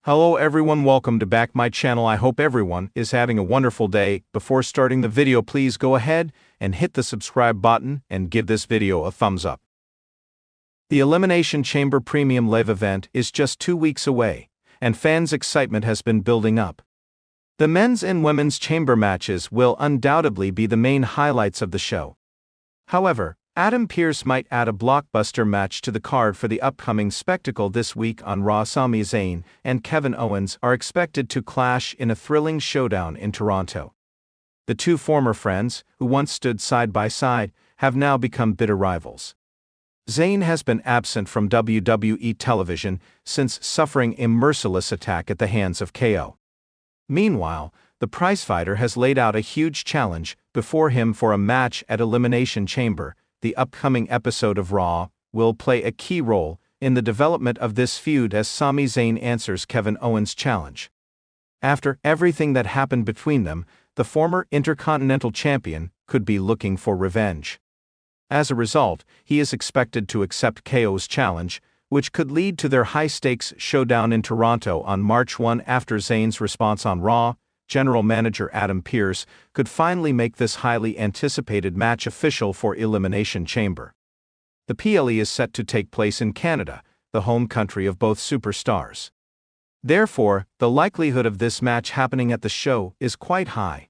Hello everyone, welcome to back my channel. I hope everyone is having a wonderful day. Before starting the video, please go ahead and hit the subscribe button and give this video a thumbs up. The Elimination Chamber Premium Live event is just 2 weeks away, and fans' excitement has been building up. The men's and women's chamber matches will undoubtedly be the main highlights of the show. However, Adam Pearce might add a blockbuster match to the card for the upcoming spectacle this week on Raw. Sami Zayn and Kevin Owens are expected to clash in a thrilling showdown in Toronto. The two former friends, who once stood side by side, have now become bitter rivals. Zayn has been absent from WWE television since suffering a merciless attack at the hands of KO. Meanwhile, the prizefighter has laid out a huge challenge before him for a match at Elimination Chamber. The upcoming episode of Raw will play a key role in the development of this feud as Sami Zayn answers Kevin Owens' challenge. After everything that happened between them, the former Intercontinental Champion could be looking for revenge. As a result, he is expected to accept KO's challenge, which could lead to their high-stakes showdown in Toronto on March 1. After Zayn's response on Raw, General Manager Adam Pearce could finally make this highly anticipated match official for Elimination Chamber. The PLE is set to take place in Canada, the home country of both superstars. Therefore, the likelihood of this match happening at the show is quite high.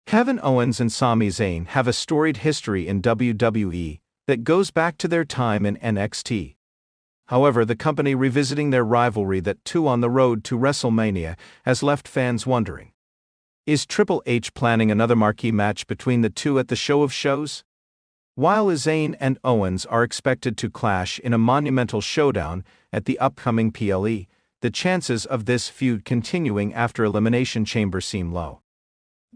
Kevin Owens and Sami Zayn have a storied history in WWE that goes back to their time in NXT. However, the company revisiting their rivalry that too on the road to WrestleMania has left fans wondering. Is Triple H planning another marquee match between the two at the Show of Shows? While Zayn and Owens are expected to clash in a monumental showdown at the upcoming PLE, the chances of this feud continuing after Elimination Chamber seem low.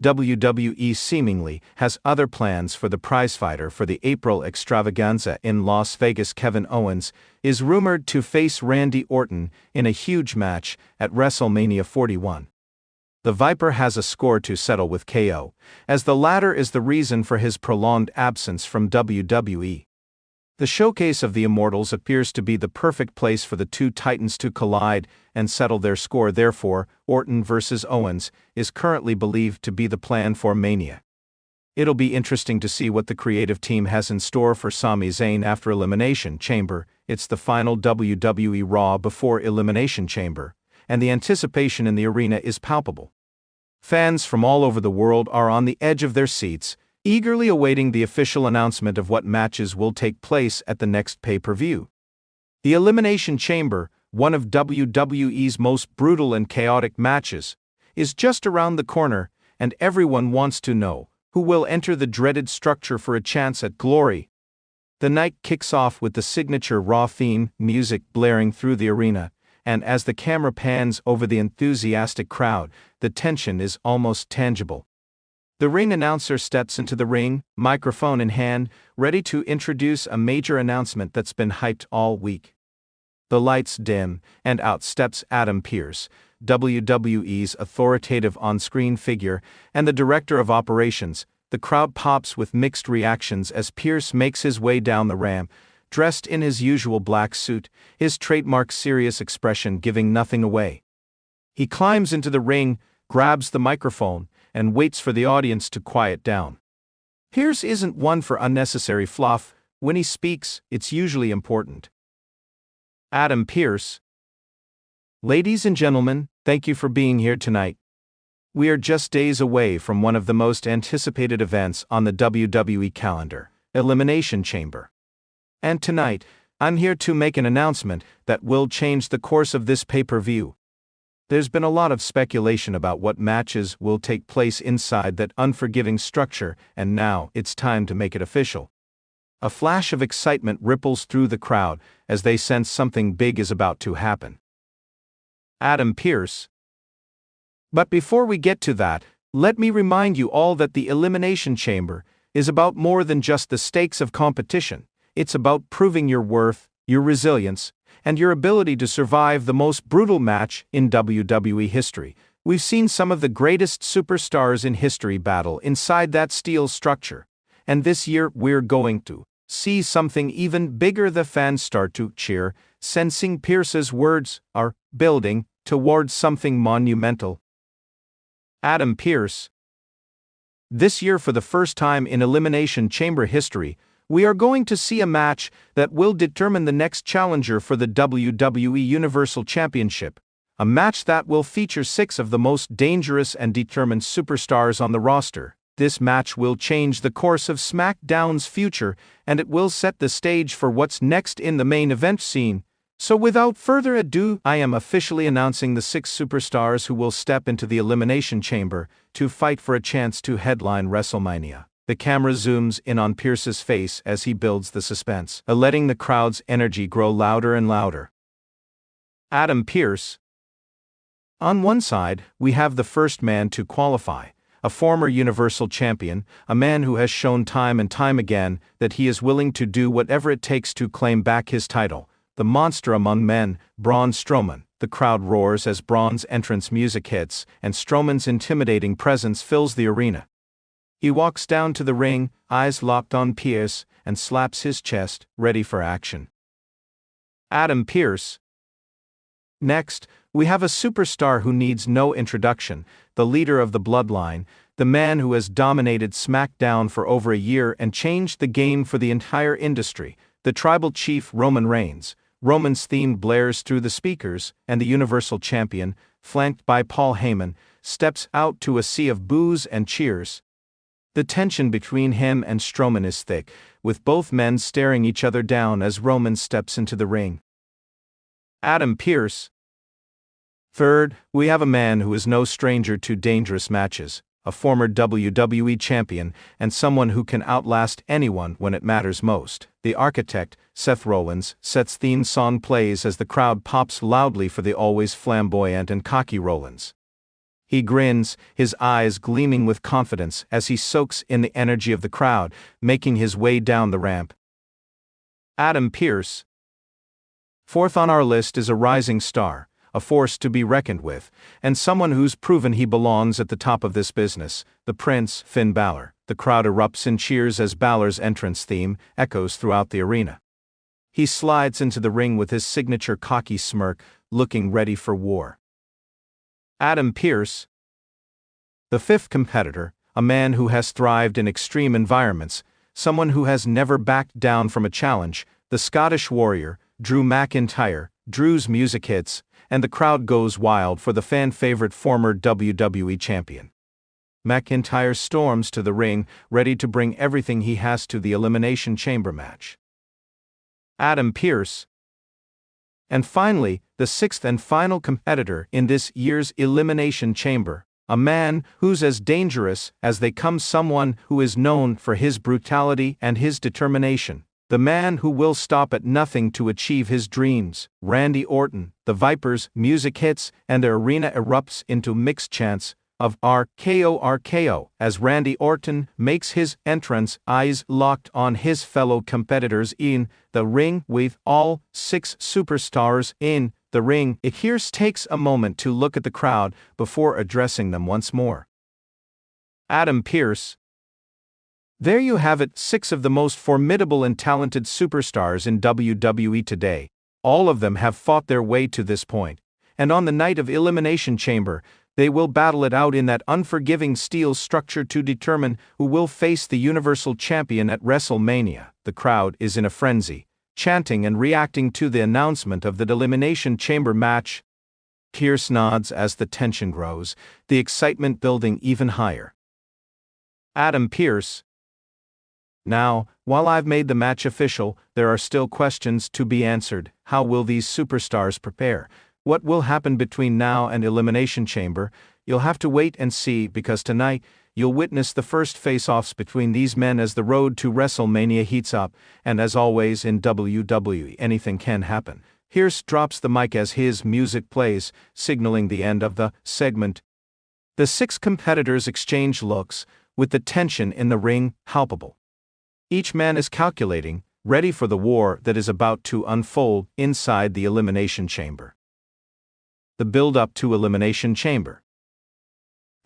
WWE seemingly has other plans for the prizefighter for the April extravaganza in Las Vegas. Kevin Owens is rumored to face Randy Orton in a huge match at WrestleMania 41. The Viper has a score to settle with KO, as the latter is the reason for his prolonged absence from WWE. The showcase of the Immortals appears to be the perfect place for the two titans to collide and settle their score. Therefore, Orton versus Owens is currently believed to be the plan for Mania. It'll be interesting to see what the creative team has in store for Sami Zayn after Elimination Chamber. It's the final WWE Raw before Elimination Chamber, and the anticipation in the arena is palpable. Fans from all over the world are on the edge of their seats, eagerly awaiting the official announcement of what matches will take place at the next pay-per-view. The Elimination Chamber, one of WWE's most brutal and chaotic matches, is just around the corner, and everyone wants to know who will enter the dreaded structure for a chance at glory. The night kicks off with the signature Raw theme music blaring through the arena, and as the camera pans over the enthusiastic crowd, the tension is almost tangible. The ring announcer steps into the ring, microphone in hand, ready to introduce a major announcement that's been hyped all week. The lights dim, and out steps Adam Pearce, WWE's authoritative on-screen figure, and the director of operations. The crowd pops with mixed reactions as Pearce makes his way down the ramp, dressed in his usual black suit, his trademark serious expression giving nothing away. He climbs into the ring, grabs the microphone, and waits for the audience to quiet down. Pearce isn't one for unnecessary fluff. When he speaks, it's usually important. Adam Pearce. Ladies and gentlemen, thank you for being here tonight. We are just days away from one of the most anticipated events on the WWE calendar, Elimination Chamber. And tonight, I'm here to make an announcement that will change the course of this pay-per-view. There's been a lot of speculation about what matches will take place inside that unforgiving structure, and now it's time to make it official. A flash of excitement ripples through the crowd as they sense something big is about to happen. Adam Pearce. But before we get to that, let me remind you all that the Elimination Chamber is about more than just the stakes of competition. It's about proving your worth, your resilience, and your ability to survive the most brutal match in WWE history. We've seen some of the greatest superstars in history battle inside that steel structure, and this year we're going to see something even bigger. The fans start to cheer, sensing Pearce's words are building towards something monumental. Adam Pearce. This year, for the first time in Elimination Chamber history, we are going to see a match that will determine the next challenger for the WWE Universal Championship. A match that will feature 6 of the most dangerous and determined superstars on the roster. This match will change the course of SmackDown's future, and it will set the stage for what's next in the main event scene. So without further ado, I am officially announcing the 6 superstars who will step into the Elimination Chamber to fight for a chance to headline WrestleMania. The camera zooms in on Pearce's face as he builds the suspense, letting the crowd's energy grow louder and louder. Adam Pearce. On one side, we have the first man to qualify, a former Universal Champion, a man who has shown time and time again that he is willing to do whatever it takes to claim back his title. The monster among men, Braun Strowman. The crowd roars as Braun's entrance music hits, and Strowman's intimidating presence fills the arena. He walks down to the ring, eyes locked on Pearce, and slaps his chest, ready for action. Adam Pearce. Next, we have a superstar who needs no introduction, the leader of the Bloodline, the man who has dominated SmackDown for over a year and changed the game for the entire industry, the Tribal Chief Roman Reigns. Roman's theme blares through the speakers, and the Universal Champion, flanked by Paul Heyman, steps out to a sea of boos and cheers. The tension between him and Strowman is thick, with both men staring each other down as Roman steps into the ring. Adam Pearce. Third, we have a man who is no stranger to dangerous matches, a former WWE champion, and someone who can outlast anyone when it matters most. The Architect, Seth Rollins, sets theme song plays as the crowd pops loudly for the always flamboyant and cocky Rollins. He grins, his eyes gleaming with confidence as he soaks in the energy of the crowd, making his way down the ramp. Adam Pearce. Fourth on our list is a rising star, a force to be reckoned with, and someone who's proven he belongs at the top of this business, the Prince, Finn Balor. The crowd erupts in cheers as Balor's entrance theme echoes throughout the arena. He slides into the ring with his signature cocky smirk, looking ready for war. Adam Pearce. The fifth competitor, a man who has thrived in extreme environments, someone who has never backed down from a challenge, the Scottish Warrior, Drew McIntyre. Drew's music hits, and the crowd goes wild for the fan-favorite former WWE champion. McIntyre storms to the ring, ready to bring everything he has to the Elimination Chamber match. Adam Pearce. And finally, the sixth and final competitor in this year's Elimination Chamber, a man who's as dangerous as they come, someone who is known for his brutality and his determination. The man who will stop at nothing to achieve his dreams, Randy Orton. The Vipers' music hits, and the arena erupts into mixed chants of RKO RKO as Randy Orton makes his entrance, eyes locked on his fellow competitors in the ring. With all 6 superstars in the ring, Pearce takes a moment to look at the crowd before addressing them once more. Adam Pearce. There you have it, 6 of the most formidable and talented superstars in WWE today. All of them have fought their way to this point, and on the night of Elimination Chamber, they will battle it out in that unforgiving steel structure to determine who will face the Universal Champion at WrestleMania. The crowd is in a frenzy, chanting and reacting to the announcement of the Elimination Chamber match. Pearce nods as the tension grows, the excitement building even higher. Adam Pearce. Now, while I've made the match official, there are still questions to be answered. How will these superstars prepare? What will happen between now and Elimination Chamber? You'll have to wait and see, because tonight, you'll witness the first face-offs between these men as the road to WrestleMania heats up, and as always in WWE, anything can happen. Pearce drops the mic as his music plays, signaling the end of the segment. The 6 competitors exchange looks, with the tension in the ring palpable. Each man is calculating, ready for the war that is about to unfold inside the Elimination Chamber. The build-up to Elimination Chamber.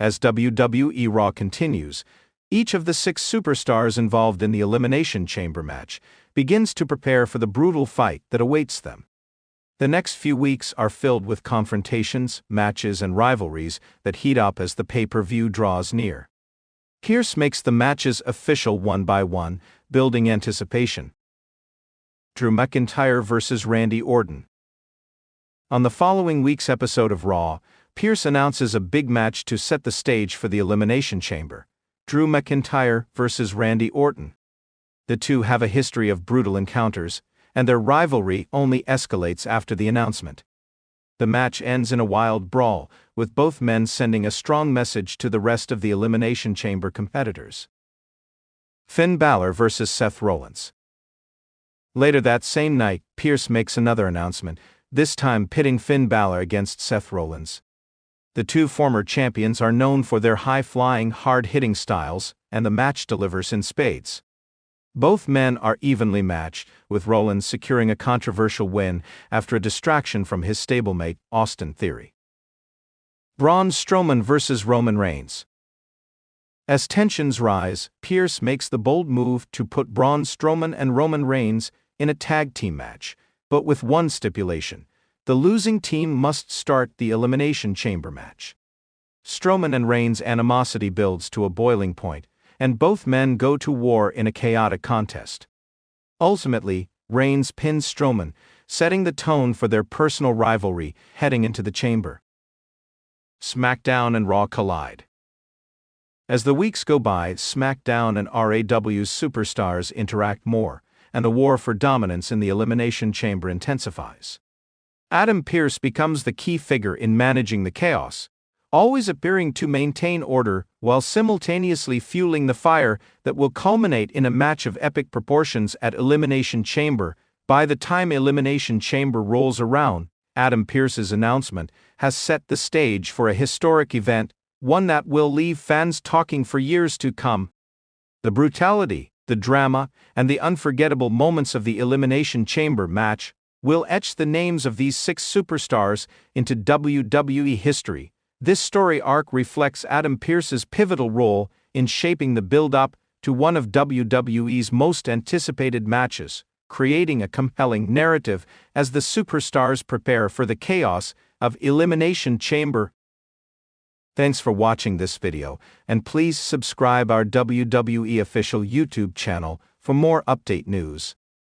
As WWE Raw continues, each of the 6 superstars involved in the Elimination Chamber match begins to prepare for the brutal fight that awaits them. The next few weeks are filled with confrontations, matches, and rivalries that heat up as the pay-per-view draws near. Pearce makes the matches official one by one, building anticipation. Drew McIntyre vs. Randy Orton. On the following week's episode of Raw, Pearce announces a big match to set the stage for the Elimination Chamber: Drew McIntyre vs. Randy Orton. The two have a history of brutal encounters, and their rivalry only escalates after the announcement. The match ends in a wild brawl, with both men sending a strong message to the rest of the Elimination Chamber competitors. Finn Balor vs. Seth Rollins. Later that same night, Pearce makes another announcement, this time pitting Finn Balor against Seth Rollins. The two former champions are known for their high-flying, hard-hitting styles, and the match delivers in spades. Both men are evenly matched, with Rollins securing a controversial win after a distraction from his stablemate, Austin Theory. Braun Strowman vs. Roman Reigns. As tensions rise, Pearce makes the bold move to put Braun Strowman and Roman Reigns in a tag team match, but with one stipulation: the losing team must start the Elimination Chamber match. Strowman and Reigns' animosity builds to a boiling point, and both men go to war in a chaotic contest. Ultimately, Reigns pins Strowman, setting the tone for their personal rivalry heading into the chamber. SmackDown and Raw collide. As the weeks go by, SmackDown and RAW's superstars interact more, and the war for dominance in the Elimination Chamber intensifies. Adam Pearce becomes the key figure in managing the chaos, always appearing to maintain order while simultaneously fueling the fire that will culminate in a match of epic proportions at Elimination Chamber. By the time Elimination Chamber rolls around, Adam Pearce's announcement has set the stage for a historic event, one that will leave fans talking for years to come. The brutality, the drama, and the unforgettable moments of the Elimination Chamber match will etch the names of these 6 superstars into WWE history. This story arc reflects Adam Pearce's pivotal role in shaping the build-up to one of WWE's most anticipated matches, creating a compelling narrative as the superstars prepare for the chaos of Elimination Chamber. Thanks for watching this video, and please subscribe our WWE official YouTube channel for more update news.